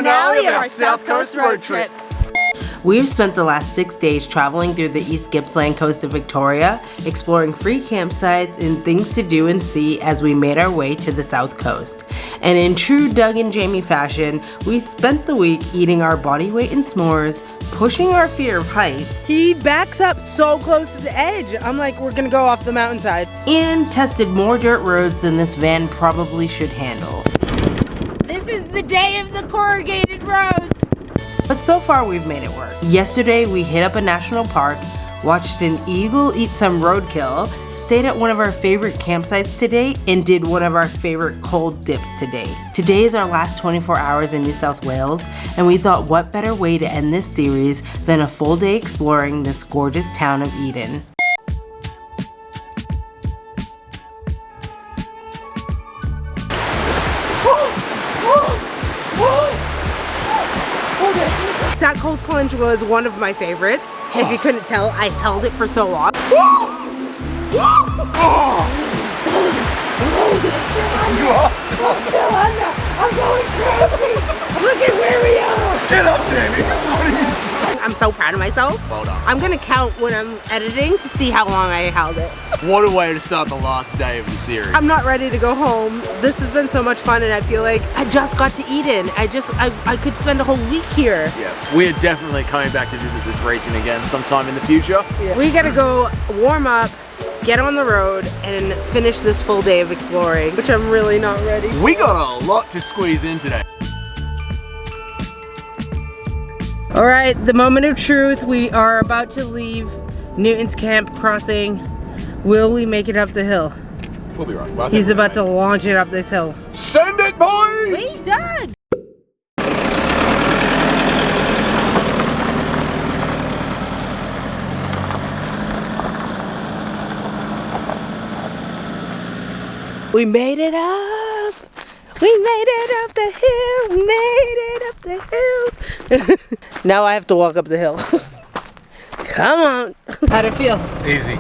finale of our South Coast road trip. We've spent the last 6 days traveling through the East Gippsland coast of Victoria, exploring free campsites and things to do and see as we made our way to the South Coast. And in true Doug and Jamie fashion, we spent the week eating our body weight in s'mores, pushing our fear of heights. He backs up so close to the edge. I'm like, we're gonna go off the mountainside. And tested more dirt roads than this van probably should handle. This is the day of the corrugated roads. But so far we've made it work. Yesterday we hit up a national park, watched an eagle eat some roadkill, stayed at one of our favorite campsites to date, and did one of our favorite cold dips to date. Today is our last 24 hours in New South Wales, and we thought what better way to end this series than a full day exploring this gorgeous town of Eden. That cold plunge was one of my favorites. If you couldn't tell, I held it for so long. I'm still under. I'm going crazy. Look at where we are. Get up, Jamie. What are you doing? I'm so proud of myself. Well done. I'm gonna count when I'm editing to see how long I held it. What a way to start the last day of the series. I'm not ready to go home. This has been so much fun, and I feel like I just got to Eden. I could spend a whole week here. Yeah, we're definitely coming back to visit this region again sometime in the future. Yeah. We gotta go warm up, get on the road, and finish this full day of exploring, which I'm really not ready for. We got a lot to squeeze in today. All right, the moment of truth. We are about to leave Newton's Camp Crossing. Will we make it up the hill? We'll be right. He's about to launch it up this hill. Send it, boys! Wait, Doug! We made it up! We made it up the hill! We made it up the hill! Now I have to walk up the hill. Come on! How'd it feel? Easy.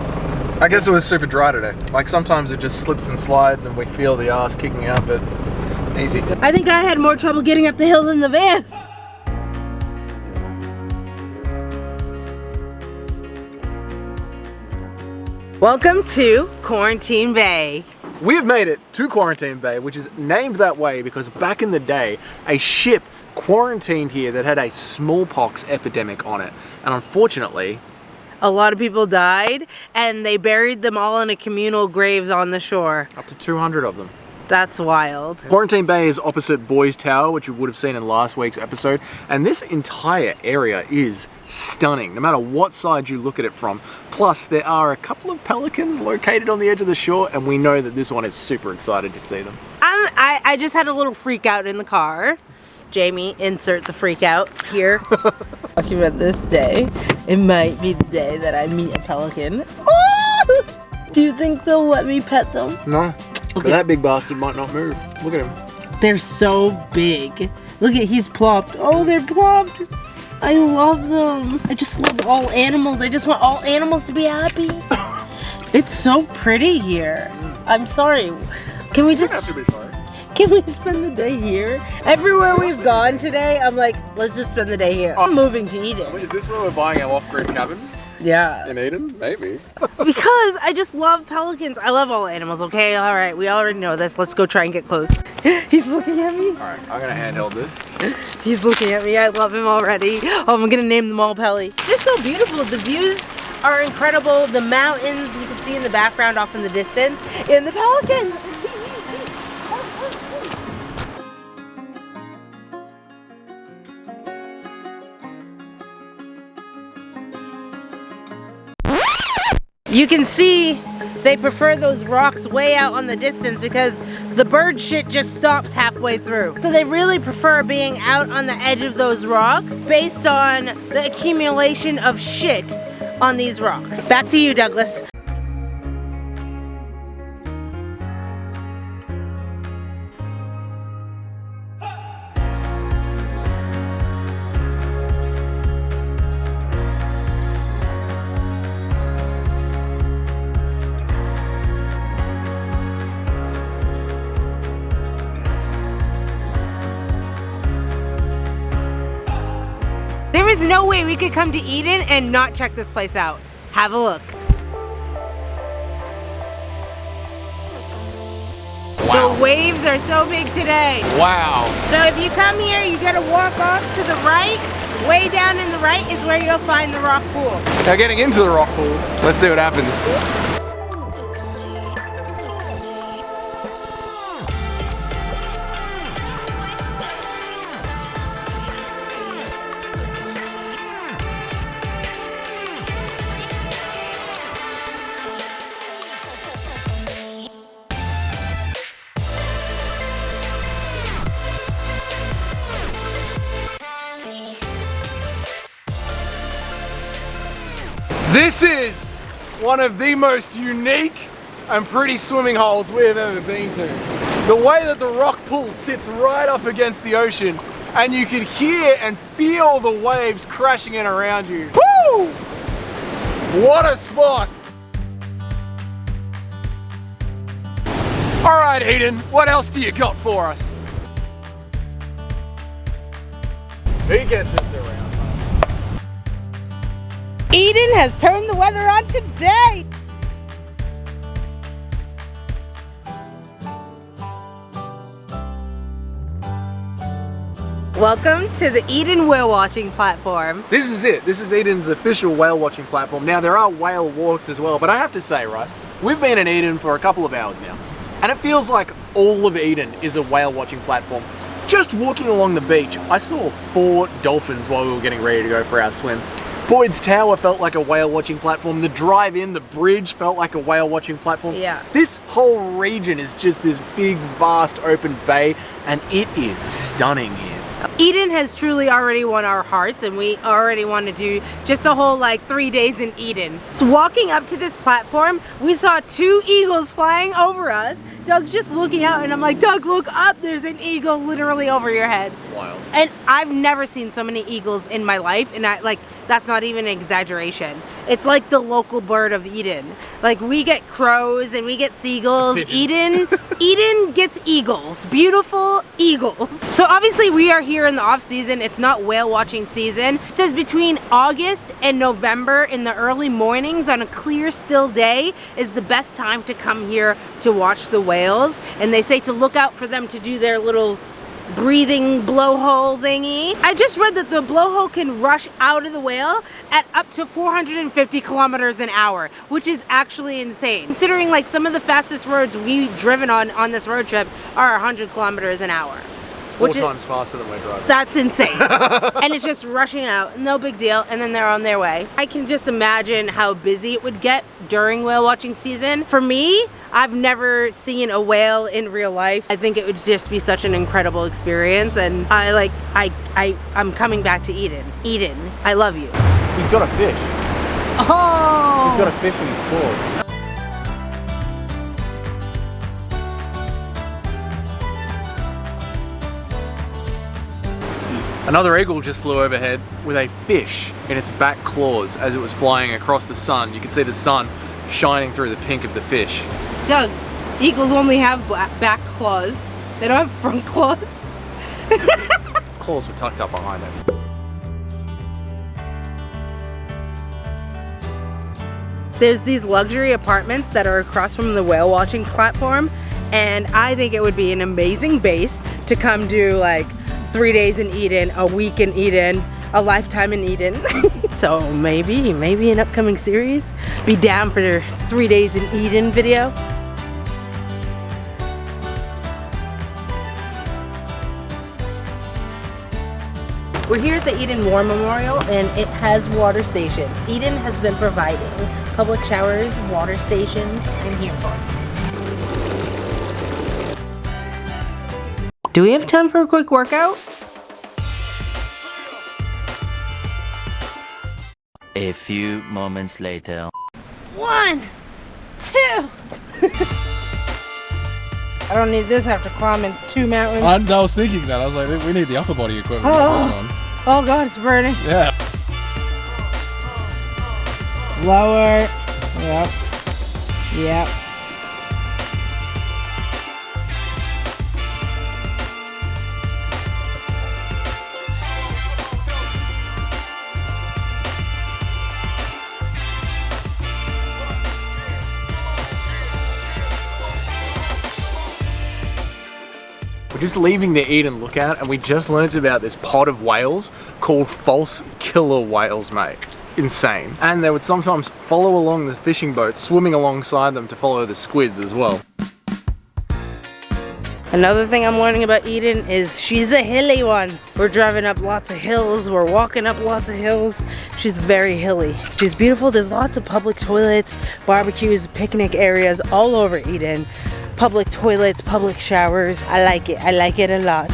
I guess it was super dry today. Like sometimes it just slips and slides and we feel the ass kicking out, but easy. I think I had more trouble getting up the hill than the van. Welcome to Quarantine Bay. We have made it to Quarantine Bay, which is named that way because back in the day, a ship quarantined here that had a smallpox epidemic on it. And unfortunately, a lot of people died, and they buried them all in a communal graves on the shore. up to 200 of them. That's wild. Quarantine Bay is opposite Boys Tower, which you would have seen in last week's episode. And this entire area is stunning, no matter what side you look at it from. Plus, there are a couple of pelicans located on the edge of the shore, and we know that this one is super excited to see them. I just had a little freak out in the car. Jamie, insert the freak out here. Talking about this day. It might be the day that I meet a pelican. Oh! Do you think they'll let me pet them? No. Okay. That big bastard might not move. Look at him. They're so big. Look at, he's plopped. Oh, they're plopped. I love them. I just love all animals. I just want all animals to be happy. It's so pretty here. I'm sorry. Can we just... You don't have to be sorry. Can we spend the day here? Everywhere we've gone today, I'm like, let's just spend the day here. I'm moving to Eden. Is this where we're buying our off-grid cabin? Yeah. In Eden? Maybe. Because I just love pelicans. I love all animals, okay? All right, we already know this. Let's go try and get close. He's looking at me. All right, I'm gonna handheld this. He's looking at me. I love him already. Oh, I'm gonna name them all Pelly. It's just so beautiful. The views are incredible. The mountains you can see in the background off in the distance. And the pelican. You can see they prefer those rocks way out on the distance because the bird shit just stops halfway through. So they really prefer being out on the edge of those rocks based on the accumulation of shit on these rocks. Back to you, Douglas. There is no way we could come to Eden and not check this place out. Have a look. Wow. The waves are so big today. Wow. So if you come here, you gotta walk off to the right. Way down in the right is where you'll find the rock pool. Now getting into the rock pool, let's see what happens. This is one of the most unique and pretty swimming holes we've ever been to. The way that the rock pool sits right up against the ocean and you can hear and feel the waves crashing in around you. Woo! What a spot! All right, Eden, what else do you got for us? Who gets this around? Eden has turned the weather on today. Welcome to the Eden whale watching platform. This is it. This is Eden's official whale watching platform. Now there are whale walks as well, but I have to say, right, we've been in Eden for a couple of hours now, and it feels like all of Eden is a whale watching platform. Just walking along the beach, I saw 4 dolphins while we were getting ready to go for our swim. Boyd's Tower felt like a whale watching platform. The drive-in, the bridge felt like a whale watching platform. Yeah. This whole region is just this big, vast, open bay, and it is stunning here. Eden has truly already won our hearts, and we already want to do just a whole 3 days in Eden. So walking up to this platform, we saw 2 eagles flying over us. Doug's just looking out and I'm like, Doug, look up, there's an eagle literally over your head. Wild. And I've never seen so many eagles in my life, and that's not even an exaggeration. It's like the local bird of Eden. Like, we get crows and we get seagulls. Eden gets eagles. Beautiful eagles. So obviously we are here in the off season. It's not whale watching season. It says between August and November in the early mornings on a clear, still day is the best time to come here to watch the whales. And they say to look out for them to do their little breathing blowhole thingy. I just read that the blowhole can rush out of the whale at up to 450 kilometers an hour, which is actually insane. Considering some of the fastest roads we've driven on this road trip are 100 kilometers an hour. It's 4 times faster than we're driving. That's insane. And it's just rushing out, no big deal, and then they're on their way. I can just imagine how busy it would get during whale watching season. For me, I've never seen a whale in real life. I think it would just be such an incredible experience, and I'm coming back to Eden. Eden, I love you. He's got a fish. Oh! He's got a fish in his claw. Another eagle just flew overhead with a fish in its back claws as it was flying across the sun. You can see the sun shining through the pink of the fish. Doug, eagles only have back claws. They don't have front claws. Its claws were tucked up behind it. There's these luxury apartments that are across from the whale watching platform, and I think it would be an amazing base to come do 3 days in Eden, a week in Eden, a lifetime in Eden. So maybe an upcoming series. Be down for their 3 days in Eden video. We're here at the Eden War Memorial, and it has water stations. Eden has been providing public showers, water stations. I'm here for it. Do we have time for a quick workout? A few moments later. 1, 2. I don't need this after climbing 2 mountains. I was thinking that. I was like, we need the upper body equipment for this one. Oh God, it's burning. Yeah. Lower. Yep. Yep. just leaving the Eden lookout, and we just learnt about this pod of whales called false killer whales, mate. Insane. And they would sometimes follow along the fishing boats, swimming alongside them to follow the squids as well. Another thing I'm learning about Eden is she's a hilly one. We're driving up lots of hills, we're walking up lots of hills. She's very hilly. She's beautiful. There's lots of public toilets, barbecues, picnic areas all over Eden. Public toilets, public showers. I like it a lot.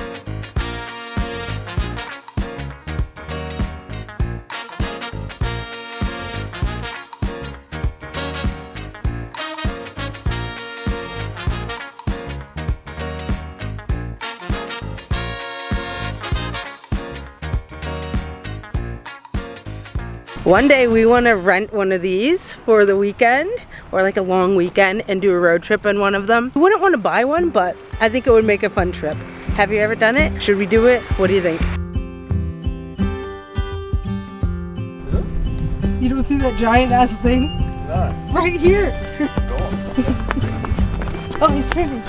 One day we want to rent one of these for the weekend, or like a long weekend, and do a road trip on one of them. We wouldn't want to buy one, but I think it would make a fun trip. Have you ever done it? Should we do it? What do you think? You don't see that giant ass thing? No. Right here. Oh, he's turning.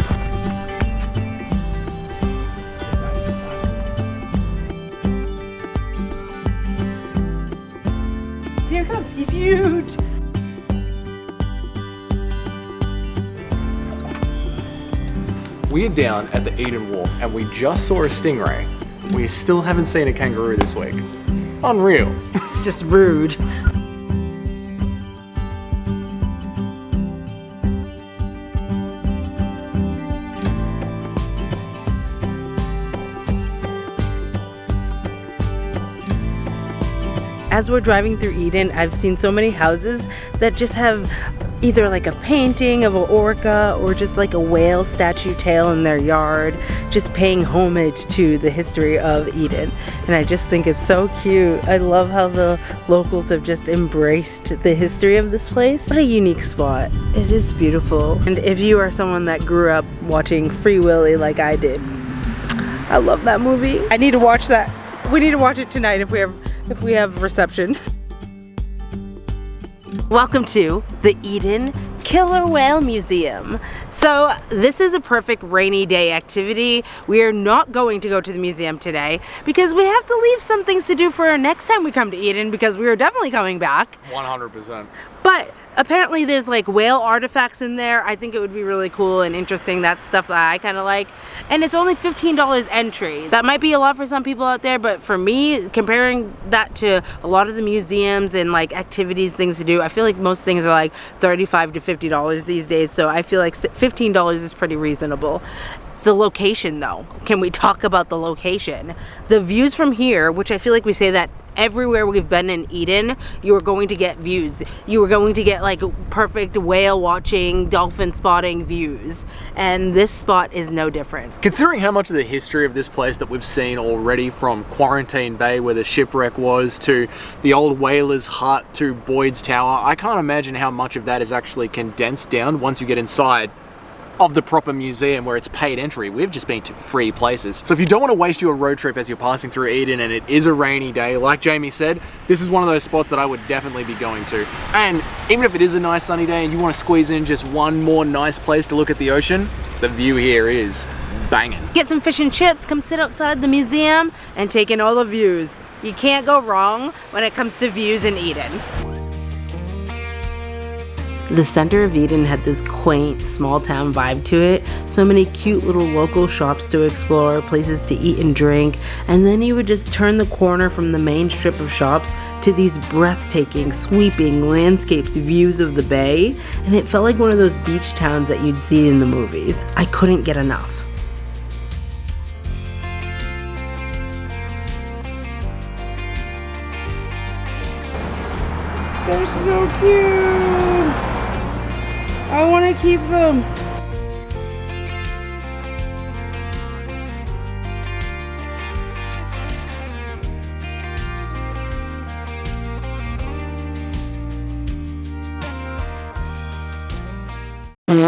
Here he comes. He's huge. We're down at the Eden Wharf and we just saw a stingray. We still haven't seen a kangaroo this week. Unreal. It's just rude. As we're driving through Eden, I've seen so many houses that just have either like a painting of an orca or just like a whale statue tail in their yard, just paying homage to the history of Eden. And I just think it's so cute. I love how the locals have just embraced the history of this place. What a unique spot. It is beautiful. And if you are someone that grew up watching Free Willy like I did, I love that movie. I need to watch that. We need to watch it tonight if we have reception. Welcome to the Eden Killer Whale Museum. So this is a perfect rainy day activity. We are not going to go to the museum today because we have to leave some things to do for our next time we come to Eden, because we are definitely coming back. 100%. But apparently there's like whale artifacts in there. I think it would be really cool and interesting. That's stuff that I kind of like. And it's only $15 entry. That might be a lot for some people out there, but for me, comparing that to a lot of the museums and like activities, things to do, I feel like most things are like $35 to $50 these days. So I feel like $15 is pretty reasonable. The location though, can we talk about the location? The views from here, which I feel like we say that everywhere we've been in Eden, you are going to get views. You are going to get like perfect whale watching, dolphin spotting views. And this spot is no different. Considering how much of the history of this place that we've seen already, from Quarantine Bay where the shipwreck was, to the old whaler's hut, to Boyd's Tower, I can't imagine how much of that is actually condensed down once you get inside of the proper museum where it's paid entry. We've just been to free places. So if you don't want to waste your road trip as you're passing through Eden and it is a rainy day, like Jamie said, this is one of those spots that I would definitely be going to. And even if it is a nice sunny day and you want to squeeze in just one more nice place to look at the ocean, the view here is banging. Get some fish and chips, come sit outside the museum and take in all the views. You can't go wrong when it comes to views in Eden. The center of Eden had this quaint, small town vibe to it. So many cute little local shops to explore, places to eat and drink, and then you would just turn the corner from the main strip of shops to these breathtaking, sweeping landscapes, views of the bay, and it felt like one of those beach towns that you'd see in the movies. I couldn't get enough. They're so cute! I want to keep them.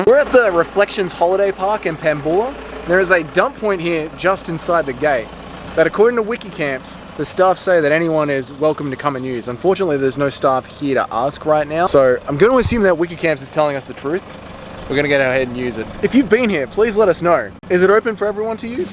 We're at the Reflections Holiday Park in Pambula. There is a dump point here just inside the gate that, according to Wikicamps, the staff say that anyone is welcome to come and use. Unfortunately, there's no staff here to ask right now, so I'm going to assume that Wikicamps is telling us the truth. we're gonna go ahead and use it. If you've been here, please let us know. Is it open for everyone to use?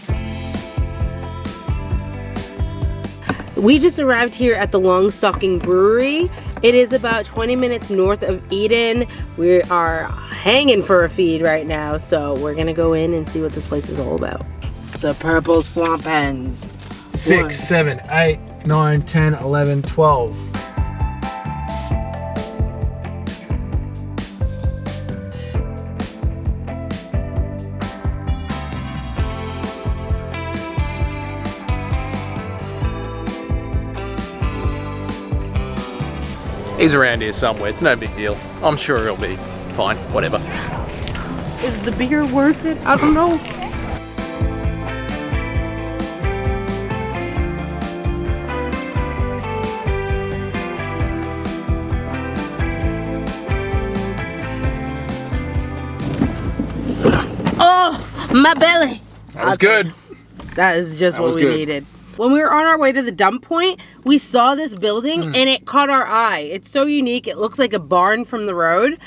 We just arrived here at the Longstocking Brewery. It is about 20 minutes north of Eden. We are hanging for a feed right now, so we're gonna go in and see what this place is all about. The purple swamp hens. 6, 7, 8, 9, 10, 11, 12. He's around here somewhere, it's no big deal. I'm sure he'll be fine, whatever. Is the beer worth it? I don't know. Oh, my belly. That was good. That is just what we needed. When we were on our way to the dump point, we saw this building and it caught our eye. It's so unique. It looks like a barn from the road.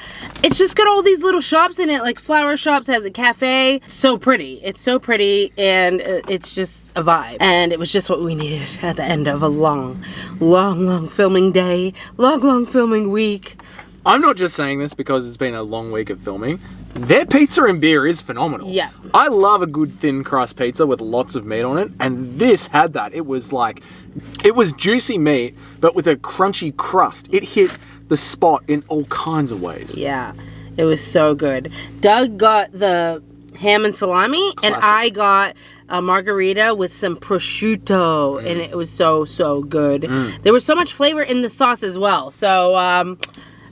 It's just got all these little shops in it, like flower shops, has a cafe. It's so pretty. It's so pretty and it's just a vibe. And it was just what we needed at the end of a long, long, long filming day, long, long filming week. I'm not just saying this because it's been a long week of filming. Their pizza and beer is phenomenal. Yeah. I love a good thin crust pizza with lots of meat on it, and this had that. It was juicy meat, but with a crunchy crust. It hit the spot in all kinds of ways. Yeah, it was so good. Doug got the ham and salami, and I got a margarita with some prosciutto, and it was so, so good. There was so much flavor in the sauce as well. So,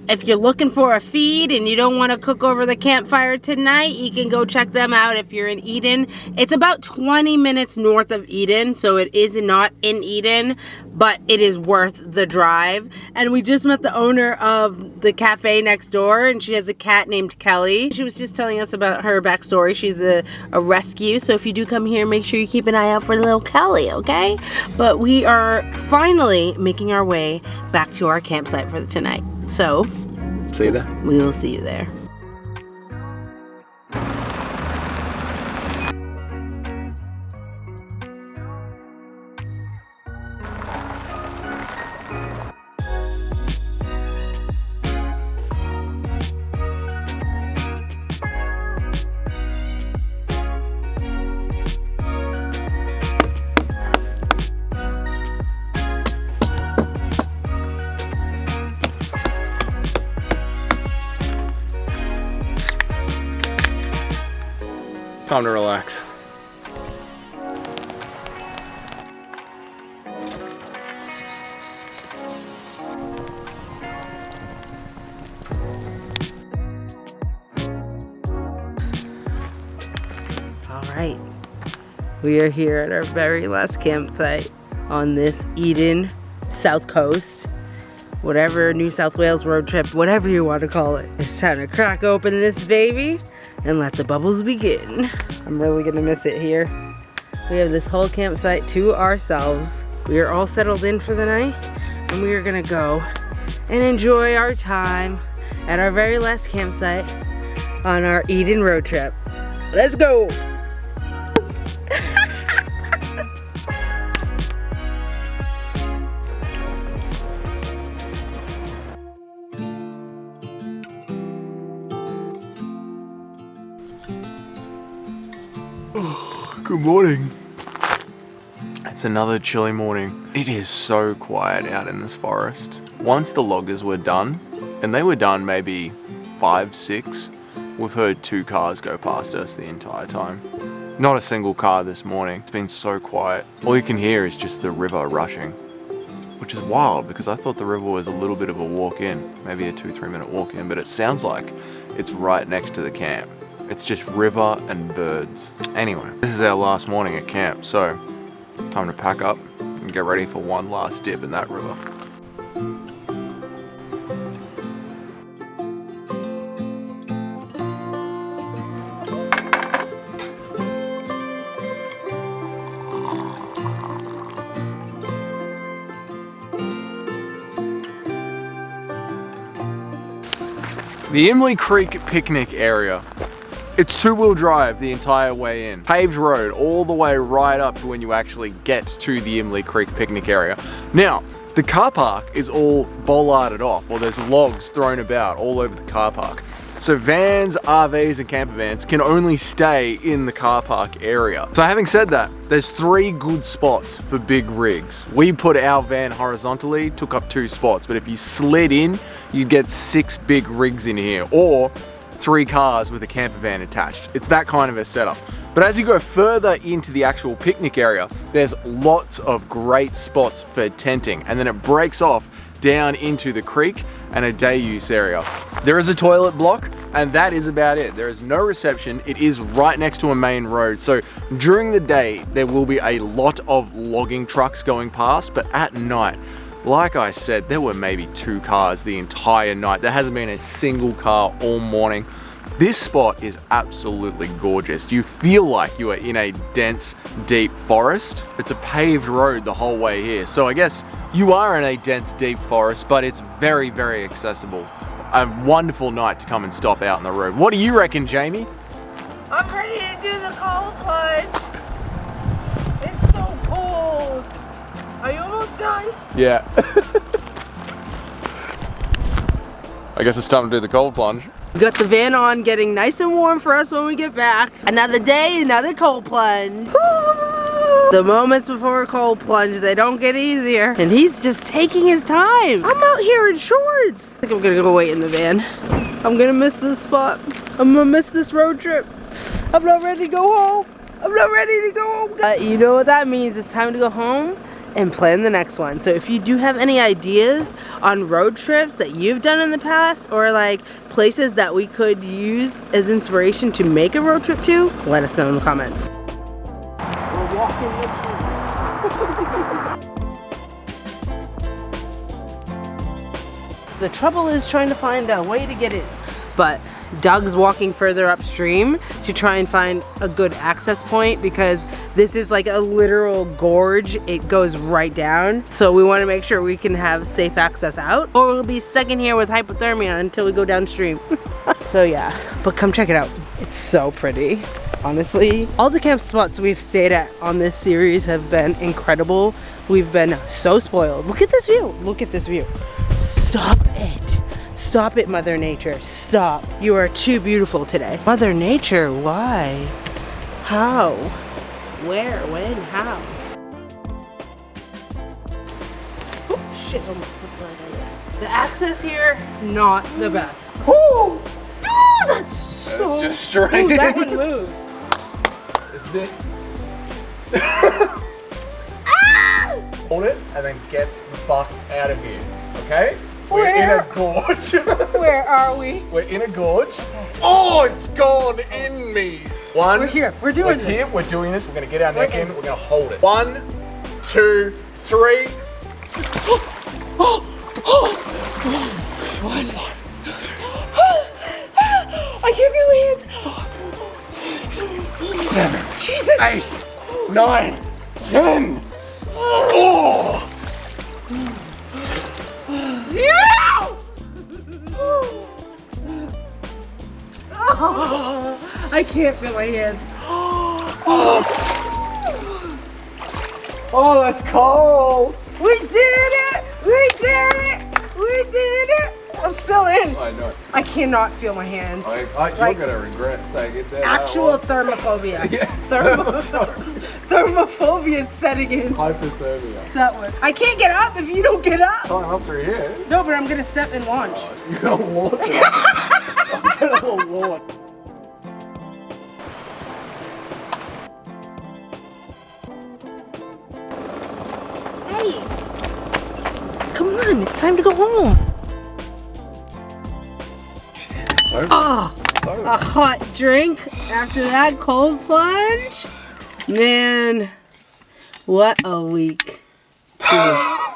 if you're looking for a feed and you don't want to cook over the campfire tonight, you can go check them out if you're in Eden. It's about 20 minutes north of Eden, so it is not in Eden, but it is worth the drive. And we just met the owner of the cafe next door, and she has a cat named Kelly. She was just telling us about her backstory. She's a rescue, so if you do come here, make sure you keep an eye out for little Kelly, okay? But we are finally making our way back to our campsite for tonight. So, see you there. We will see you there. Time to relax. All right, we are here at our very last campsite on this Eden South Coast, whatever, New South Wales road trip, whatever you want to call it. It's time to crack open this baby and let the bubbles begin. I'm really gonna miss it here. We have this whole campsite to ourselves. We are all settled in for the night, and we are gonna go and enjoy our time at our very last campsite on our Eden road trip. Let's go! Good morning. It's another chilly morning. It is so quiet out in this forest. Once the loggers were done, and they were done maybe 5, 6, we've heard 2 cars go past us the entire time. Not a single car this morning. It's been so quiet. All you can hear is just the river rushing, which is wild because I thought the river was a little bit of a walk in, maybe a 2-3 minute walk in, but it sounds like it's right next to the camp. It's just river and birds. Anyway, this is our last morning at camp, so time to pack up and get ready for one last dip in that river. The Imlay Creek Picnic Area. It's two-wheel drive the entire way in. Paved road all the way right up to when you actually get to the Imlay Creek Picnic Area. Now, the car park is all bollarded off, or there's logs thrown about all over the car park. So vans, RVs and camper vans can only stay in the car park area. So having said that, there's 3 good spots for big rigs. We put our van horizontally, took up 2 spots, but if you slid in, you'd get 6 big rigs in here, or 3 cars with a camper van attached. It's that kind of a setup. But as you go further into the actual picnic area, there's lots of great spots for tenting, and then it breaks off down into the creek and a day use area. There is a toilet block, and that is about it. There is no reception. It is right next to a main road. So during the day, there will be a lot of logging trucks going past, but at night, like I said, there were maybe 2 cars the entire night. There hasn't been a single car all morning. This spot is absolutely gorgeous. You feel like you are in a dense, deep forest. It's a paved road the whole way here. So I guess you are in a dense, deep forest, but it's very, very accessible. A wonderful night to come and stop out on the road. What do you reckon, Jamie? I'm ready to do the cold plunge. It's so cold. Are you almost done? Yeah. I guess it's time to do the cold plunge. We got the van on, getting nice and warm for us when we get back. Another day, another cold plunge. The moments before a cold plunge, they don't get easier. And he's just taking his time. I'm out here in shorts. I think I'm gonna go wait in the van. I'm gonna miss this spot. I'm gonna miss this road trip. I'm not ready to go home. I'm not ready to go home. You know what that means? It's time to go home and plan the next one. So if you do have any ideas on road trips that you've done in the past, or like places that we could use as inspiration to make a road trip to, let us know in the comments. We're walking the trouble is trying to find a way to get in. But Doug's walking further upstream to try and find a good access point, because this is like a literal gorge. It goes right down. So we want to make sure we can have safe access out, or we'll be stuck in here with hypothermia until we go downstream. So yeah, but come check it out. It's so pretty, honestly. All the camp spots we've stayed at on this series have been incredible. We've been so spoiled. Look at this view. Look at this view. Stop it. Stop it, Mother Nature. Stop. You are too beautiful today. Mother Nature, why? How? Where? When? How? Oh, shit. Almost put right on there. The access here, not the best. Oh! Dude, that's so... just straight. Ooh, that one moves. This is it. Ah! Hold it and then get the fuck out of here, okay? We're in a gorge. Where are we? We're in a gorge. Oh, it's gone in me. One. We're here. We're doing this. Here. We're doing this. We're gonna get our neck in. We're gonna hold it. 1, 2, 3. I can't feel my hands. 7, Jesus. 8, 9, 10. Oh! Yeah! Oh, I can't feel my hands. Oh, that's cold. We did it! We did it! We did it! I'm still in. I know. I cannot feel my hands. You're gonna regret saying it there. Actual thermophobia. Yeah. Thermophobia is setting in. Hypothermia. That one. I can't get up if you don't get up. Climb up through here. No, but I'm gonna step and launch. You're gonna launch it. I'm gonna launch. Hey! Come on, it's time to go home. It's over. Oh, It's over. a hot drink after that cold plunge? Man, what a week.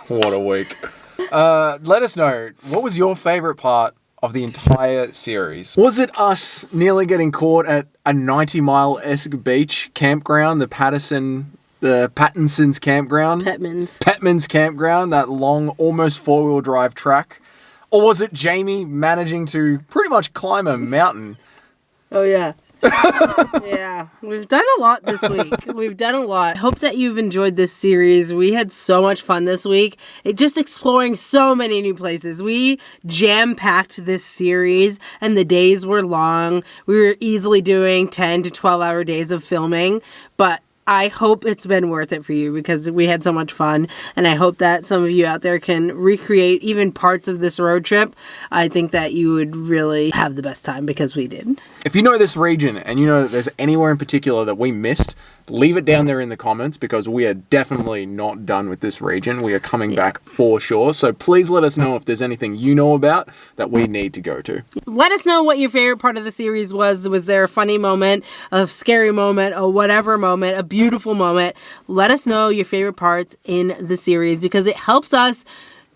What a week. Let us know, what was your favorite part of the entire series? Was it us nearly getting caught at a 90-mile-esque beach campground, the Pattinson's campground? Petman's. Petman's campground, that long, almost four-wheel drive track? Or was it Jamie managing to pretty much climb a mountain? Oh, yeah. Yeah, we've done a lot this week. We've done a lot. I hope that you've enjoyed this series. We had so much fun this week. Just exploring so many new places. We jam-packed this series and the days were long. We were easily doing 10 to 12-hour days of filming, but I hope it's been worth it for you because we had so much fun, and I hope that some of you out there can recreate even parts of this road trip. I think that you would really have the best time because we did. If you know this region and you know that there's anywhere in particular that we missed, leave it down there in the comments because we are definitely not done with this region. We are coming back for sure. So please let us know if there's anything you know about that we need to go to. Let us know what your favorite part of the series was. Was there a funny moment, a scary moment, a whatever moment, a beautiful moment? Let us know your favorite parts in the series because it helps us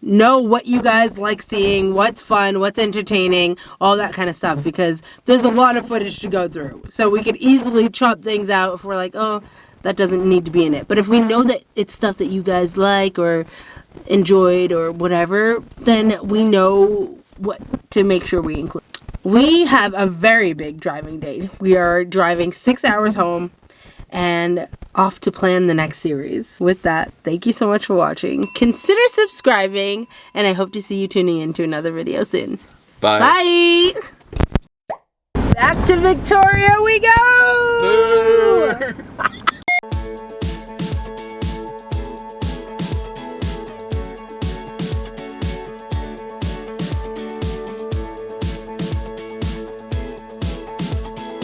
know what you guys like seeing, what's fun, what's entertaining, all that kind of stuff, because there's a lot of footage to go through. So we could easily chop things out if we're like, oh, that doesn't need to be in it. But if we know that it's stuff that you guys like or enjoyed or whatever, then we know what to make sure we include. We have a very big driving day. We are driving 6 hours home and off to plan the next series. With that, thank you so much for watching. Consider subscribing, and I hope to see you tuning in to another video soon. Bye. Bye! Back to Victoria we go!